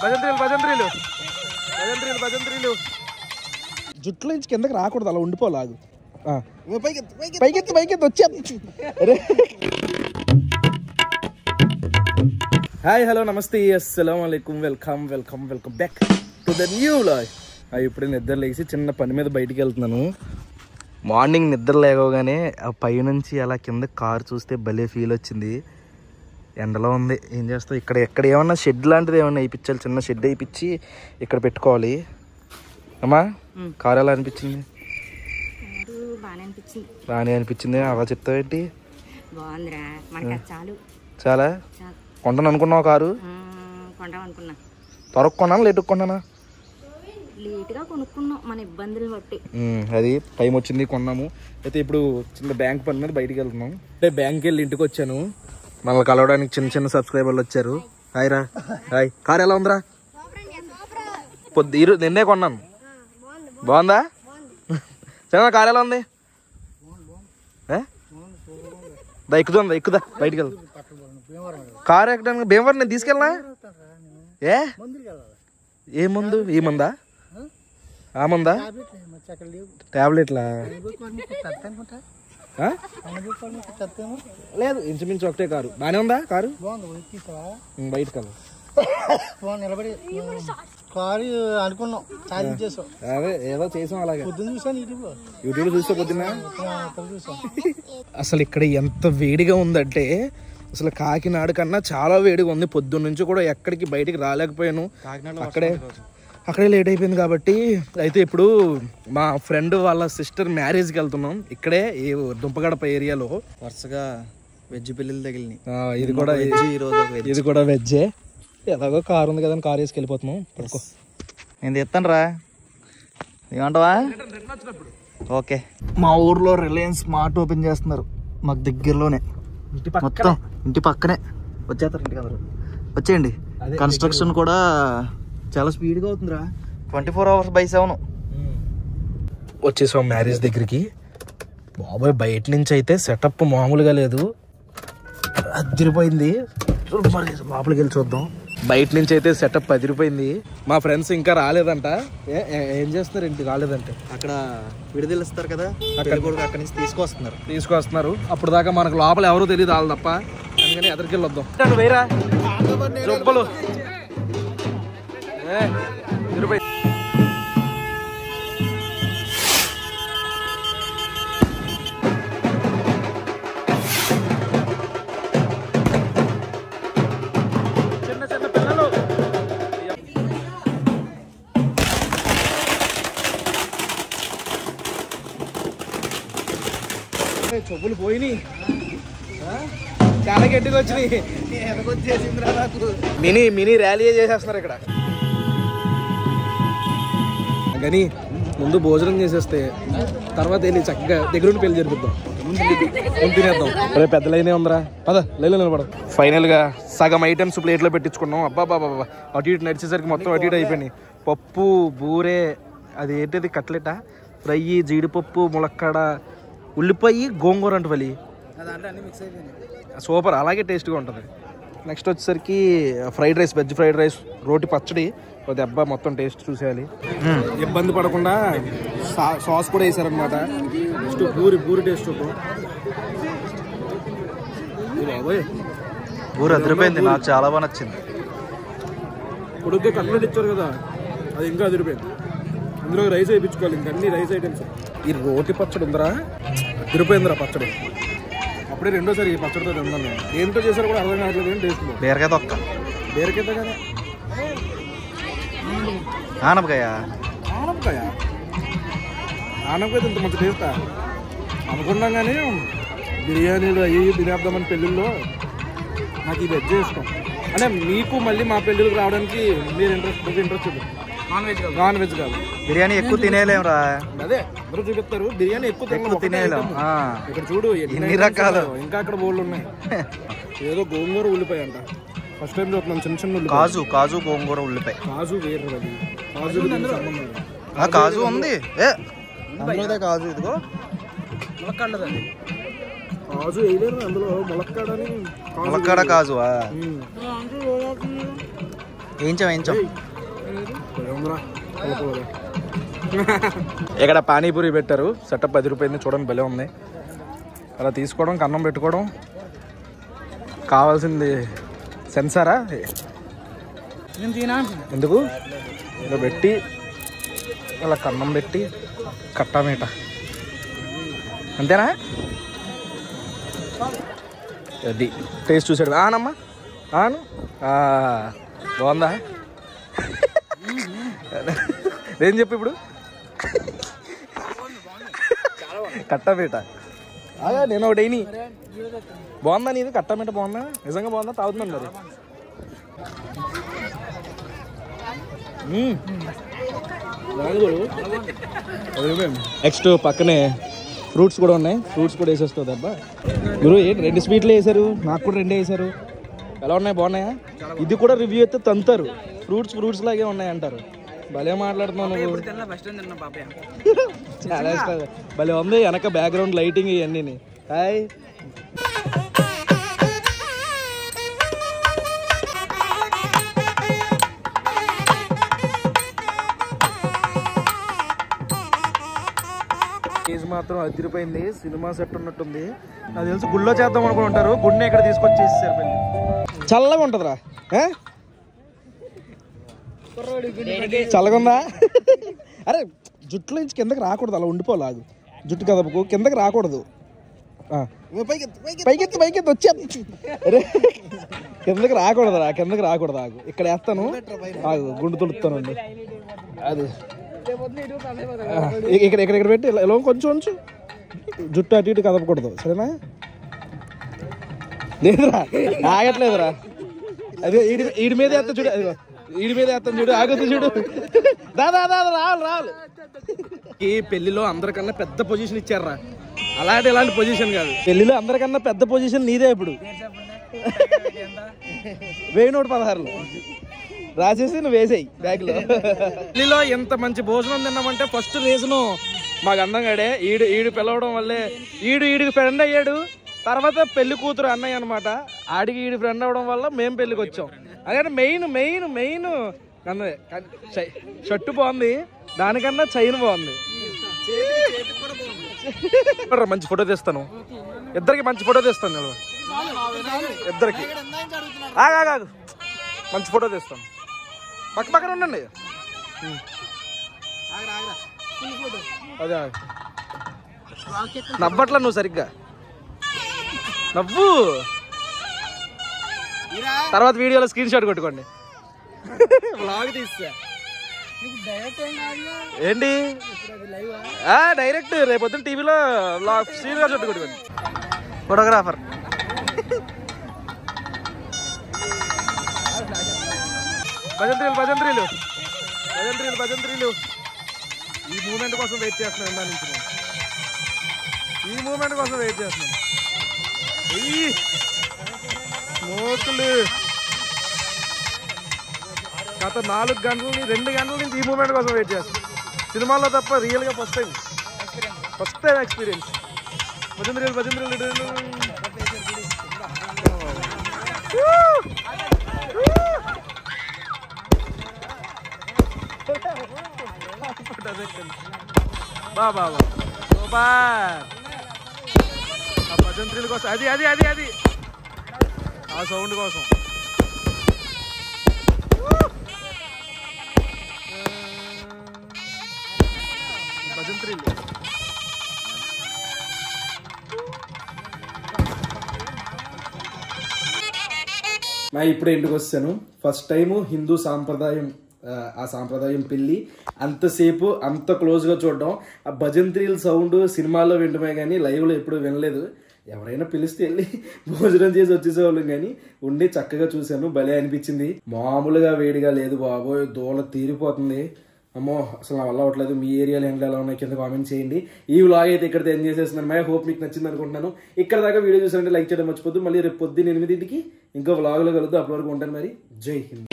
భజంత్రీలు జుట్లో నుంచి కిందకి రాకూడదు, అలా ఉండిపోలాగు. పైకెత్తి వచ్చే. హాయ్ హలో నమస్తే అస్సలాముఅలైకుం, welcome back to the new vlog. ఇప్పుడే నిద్ర లేచి చిన్న పని మీద బయటికి వెళ్తున్నాను. మార్నింగ్ నిద్ర లేవగానే ఆ పైనుంచి అలా కింద కారు చూస్తే భలే ఫీల్ వచ్చింది. ఎండలో ఉంది, ఏం చేస్తావు. ఎక్కడ ఏమన్నా షెడ్ లాంటిది ఏమన్నా వేయించాలి, చిన్న షెడ్ వేయించి ఇక్కడ పెట్టుకోవాలి. అమ్మా కారు ఎలా అనిపించింది? బాగానే అనిపించింది. అలా చెప్తావేంటి? చాలా కొంటాను అనుకున్నావు కారు? త్వరగా కొన్నాను, లేటుగా కొన్నానా? అది టైం వచ్చింది, కొన్నాము. అయితే ఇప్పుడు చిన్న బ్యాంక్ పని మీద బయటికి వెళ్తున్నాం. అంటే బ్యాంక్కి వెళ్ళి ఇంటికి వచ్చాను. మనల్ని కలవడానికి చిన్న సబ్స్క్రైబర్లు వచ్చారు. హాయ్ రా. హాయ్. కారు ఎలా ఉందిరా? నిన్నే కొన్నాను. బాగుందా? సరే, కారు ఎలా ఉంది? ఎక్కుదా బయటికి వెళ్దా. కారు ఎక్కడానికి భీమవరం నేను తీసుకెళ్ళనా? ఏ మందు? ఈ మందా? ఆ మందా? టాబ్లెట్లా? లేదు, ఇంచుమించు ఒకటే కారు. బాగానే ఉందా కారు? బయటకు కారు అనుకున్నాం, అదే ఏదో చేసాం. అలాగే యూట్యూబ్ చూస్తే పొద్దున్న. అసలు ఇక్కడ ఎంత వేడిగా ఉందంటే, అసలు కాకినాడ కన్నా చాలా వేడిగా ఉంది. పొద్దున్న నుంచి కూడా ఎక్కడికి బయటికి రాలేకపోయాను. అక్కడే లేట్ అయిపోయింది కాబట్టి. అయితే ఇప్పుడు మా ఫ్రెండ్ వాళ్ళ సిస్టర్ మ్యారేజ్కి వెళ్తున్నాం. ఇక్కడే ఈ దుంపగడప ఏరియాలో వరుసగా వెజ్ పెళ్ళిళ్ళు తగిలినాయి. ఇది కూడా వెజ్జే. ఎలాగో కారు ఉంది కదా, కారు వేసుకు వెళ్ళిపోతున్నాం. పడుకో, నేను తెస్తాను రా, ఏమంటావా? ఓకే. మా ఊర్లో రిలయన్స్ మార్ట్ ఓపెన్ చేస్తున్నారు, మాకు దగ్గరలోనే, మొత్తం ఇంటి పక్కనే. వచ్చేస్తారు ఇంటికి అందరూ, వచ్చేయండి. కన్స్ట్రక్షన్ కూడా చాలా స్పీడ్గా అవుతుందిరా. 24 hours by 7. వచ్చేసాం మ్యారేజ్ దగ్గరికి. బాబాయ్ బయట నుంచి అయితే సెటప్ మామూలుగా లేదు, అదిరిపోయింది. లోపలికి వెళ్ళి చూద్దాం. బయట నుంచి అయితే సెటప్ అదిరిపోయింది. మా ఫ్రెండ్స్ ఇంకా రాలేదంట. ఏం చేస్తున్నారు ఏంటి? రాలేదంటే అక్కడ విడుదలిస్తారు కదా, అక్కడి నుంచి తీసుకొస్తున్నారు. అప్పుడు దాకా మనకు లోపల ఎవరూ తెలియదు, వాళ్ళు తప్ప. అందుకని ఎదరికెళ్ళి వద్దాం. వేరా జబ్బలు చెప్పులు పోయినాయి, చాలా గట్టిగా వచ్చినాయి. మినీ ర్యాలీ చేసేస్తున్నారు ఇక్కడ. కానీ ముందు భోజనం చేసేస్తే తర్వాత వెళ్ళి చక్కగా దగ్గరుండి పెళ్లి జరిపిద్దాం, తినేద్దాం. రేపు పెద్ద లైనే ఉందిరా, పద లైన్లో నిలబడ. ఫైనల్ గా సగం ఐటమ్స్ ప్లేట్లో పెట్టించుకున్నాం. అబ్బా అటు ఇటు నడిచేసరికి మొత్తం అటు ఇటు అయిపోయినాయి. పప్పు, బూరే, అది ఏంటిది కట్లెటా, ఫ్రై, జీడిపప్పు, ములక్కాడ, ఉల్లిపాయ, గోంగూర అంటే వలి సూపర్, అలాగే టేస్ట్గా ఉంటుంది. నెక్స్ట్ వచ్చేసరికి fried rice, veg fried rice, రోటి పచ్చడి. దెబ్బ మొత్తం టేస్ట్ చూసేయాలి, ఇబ్బంది పడకుండా. సాస్ కూడా వేసారనమాట. నెక్స్ట్ పూరి టేస్ట్ పూరి అదిరిపోయింది, నాకు చాలా బాగా నచ్చింది. పొడుగ్గా కట్లెట్ ఇచ్చారు కదా, అది ఇంకా అదిరిపోయింది. ఇందులో రైస్ వేయించుకోవాలి, ఇంకా అన్ని రైస్ ఐటమ్స్. ఈ రోటి పచ్చడి ఉందరా, అదిరిపోయిందిరా పచ్చడి. అప్పుడే రెండోసారి ఈ పచ్చడితో తిన్నాను. ఏంటో చేశారు కూడా అర్థం కావట్లేదు, ఏం టేస్ట్. బీరకాయ తొక్క, బీరకాయ కదా, ఆనపకాయ ఇంత మంచి టేస్టా అనుకున్నాం. కానీ బిర్యానీలు అవి తినేద్దామని పెళ్ళిళ్ళు నాకు ఈ వెజ్ ఇష్టం. అంటే మీకు మళ్ళీ మా పెళ్ళిళ్ళకి రావడానికి మీరు ఇంట్రెస్ట్ నాన్ వెజ్ కాదు. బిర్యానీ ఎక్కువ తినేలేమురా. అదే అందరూ చూపిస్తారు, బిర్యానీ ఎక్కువ తినేలేం. ఇక్కడ చూడు ఎన్ని రకాలు, ఇంకా అక్కడ బోర్డులు ఉన్నాయి. ఏదో గోంగూర ఉల్లిపాయ అంట, ఫస్ట్ టైం చూస్తున్నాం. చిన్న కాజు గోంగూర ఉల్లిపాయ. కాజు వేరు, కాజు ఉంది. కాజు ఇదిగో ములక్కాడది, కాజు వేయలేరు అందులో. ములక్కాడ కాజువా? వేయించాం ఇక్కడ పానీపూరి పెట్టారు. సెటప్ 10 రూపాయలు చూడండి, భలే ఉంది. అలా తీసుకోవడం, కన్నం పెట్టుకోవడం. కావాల్సింది సెన్సారా ఎందుకు ఇలా పెట్టి అలా కన్నం పెట్టి కట్టామేట అంతేనా? అది టేస్ట్ చూసాడు. ఆనమ్మా ఆను బాగుందా? ఏం చెప్పు ఇప్పుడు కట్టామేట. నేను ఒకటి బాగుందా నీది? కట్టామేట బాగుందా? నిజంగా బాగుందా? తాగుతున్నాను మరి. నెక్స్ట్ పక్కనే ఫ్రూట్స్ కూడా ఉన్నాయి. ఫ్రూట్స్ కూడా వేసేస్తుంది అబ్బా. మీరు ఏంటి 2 స్వీట్లు వేసారు, నాకు కూడా 2 వేసారు. ఎలా ఉన్నాయి? బాగున్నాయా? ఇది కూడా రివ్యూ అయితే తంతారు. ఫ్రూట్స్ లాగే ఉన్నాయి అంటారు. భలే మాట్లాడుతున్నావు నువ్వు. చాలా ఇష్టం. భలే ఉంది. వెనక బ్యాక్గ్రౌండ్ లైటింగ్ ఇవన్నీ. హాయ్. కేజీ మాత్రం అదిరిపోయింది. సినిమా సెట్ ఉన్నట్టుంది. నాకు తెలిసి గుళ్ళో చేద్దాం అనుకుని ఉంటారు. గుడిని ఇక్కడ తీసుకొచ్చి చేసేసారు. పెళ్ళి చల్లగా ఉంటుందిరా. చల్లగా ఉందా? అరే జుట్టులో నుంచి కిందకి రాకూడదు, అలా ఉండిపోలాగు. జుట్టు కదపకు, కిందకి రాకూడదు. పైకెత్తి వచ్చే కిందకి రాకూడదురా, కిందకి రాకూడదు. ఆగు, ఇక్కడ వేస్తాను. ఆగు, గుండు తుడుతానండి. అది ఇక్కడ పెట్టి ఇలా కొంచెం జుట్టు అటు ఇటు కదపకూడదు, సరేనా? లేదురా, ఆగట్లేదురా. అదే ఈడి మీద వేస్తా చూడు. అదిగో ఈడి మీద వేస్తాను చూడు. ఆగుతుంది చూడు. రావాలి. ఈ పెళ్లిలో అందరికన్నా పెద్ద పొజిషన్ ఇచ్చారా. ఇలాంటి పొజిషన్ కాదు. పెళ్లిలో అందరికన్నా పెద్ద పొజిషన్ నీదే. ఇప్పుడు 1016 రాసేసి నువ్వు వేసేయి బ్యాగ్లో. పెళ్లిలో ఎంత మంచి భోజనం తిన్నామంటే ఫస్ట్ రీజను మాకు అందంగాడే. ఈడు పిలవడం వల్లే ఈడికి ఫ్రెండ్ అయ్యాడు. తర్వాత పెళ్లి కూతురు అన్నయ్య అనమాట. ఆడికి ఈడి ఫ్రెండ్ అవ్వడం వల్ల మేము పెళ్లికి వచ్చాం. అదే మెయిన్ అన్నదే. షర్టు బాగుంది, దానికన్నా చైన్ బాగుంది. మంచి ఫోటో తీస్తాను. ఇద్దరికి మంచి ఫోటో తీస్తాను. ఇద్దరికి ఆగు, మంచి ఫోటో తీస్తాను. పక్కన ఉండండి. అదే నవ్వట్లా నువ్వు సరిగ్గా. నవ్వు. తర్వాత వీడియోలో స్క్రీన్ షాట్ కొట్టుకోండి. వ్లాగ్ తీస్తా. ఏంటి డైరెక్ట్ రేపొద్దున టీవీలో స్క్రీన్ షాట్ కొట్టుకోండి. ఫోటోగ్రాఫర్. భజంత్రీలు ఈ మూమెంట్ కోసం వెయిట్ చేస్తున్నాను. దాని నుంచి ఈ మూమెంట్ కోసం వెయిట్ చేస్తున్నాను. స్మోకులు గత 4 గంటల 2 గంటల నుంచి ఈ మూమెంట్ కోసం వెయిట్ చేస్తాను. సినిమాల్లో తప్ప రియల్గా ఫస్ట్ టైం ఎక్స్పీరియన్స్. భజంత్రీలు బాబా భజంత్రీల కోసం అది ఆ సౌండ్ కోసం. భజంత్రీలు ఇప్పుడు ఇంటికి వస్తాను. ఫస్ట్ టైము హిందూ సాంప్రదాయం, ఆ సాంప్రదాయం పెళ్ళి అంతసేపు అంత క్లోజ్గా చూడడం. ఆ భజంత్రీల సౌండ్ సినిమాల్లో వింటమే కానీ లైవ్లో ఎప్పుడు వినలేదు. ఎవరైనా పిలిస్తే వెళ్ళి భోజనం చేసి వచ్చేసేవాళ్ళం కానీ ఉండి చక్కగా చూశాను. భలే అనిపించింది. మామూలుగా వేడిగా లేదు బాబోయ్, దూల తీరిపోతుంది. అమ్మో అసలు నా వల్ల అవ్వట్లేదు. మీ ఏరియాలో ఎండలు ఎలా ఉన్నాయి కింద కామెంట్ చేయండి. ఈ వ్లాగ్ అయితే ఇక్కడితో ఎండ్ చేసేస్తున్నాను. మై హోప్ మీకు నచ్చింది అనుకుంటున్నాను. ఇక్కడ దాకా వీడియో చూసారంటే లైక్ చేయడం మర్చిపోద్దు. మళ్ళీ రేపు పొద్దున్న 8ంటికి ఇంకో వ్లాగ్లో కలుద్దాం. అప్పటి వరకు ఉంటాను మరి. జై హింద్.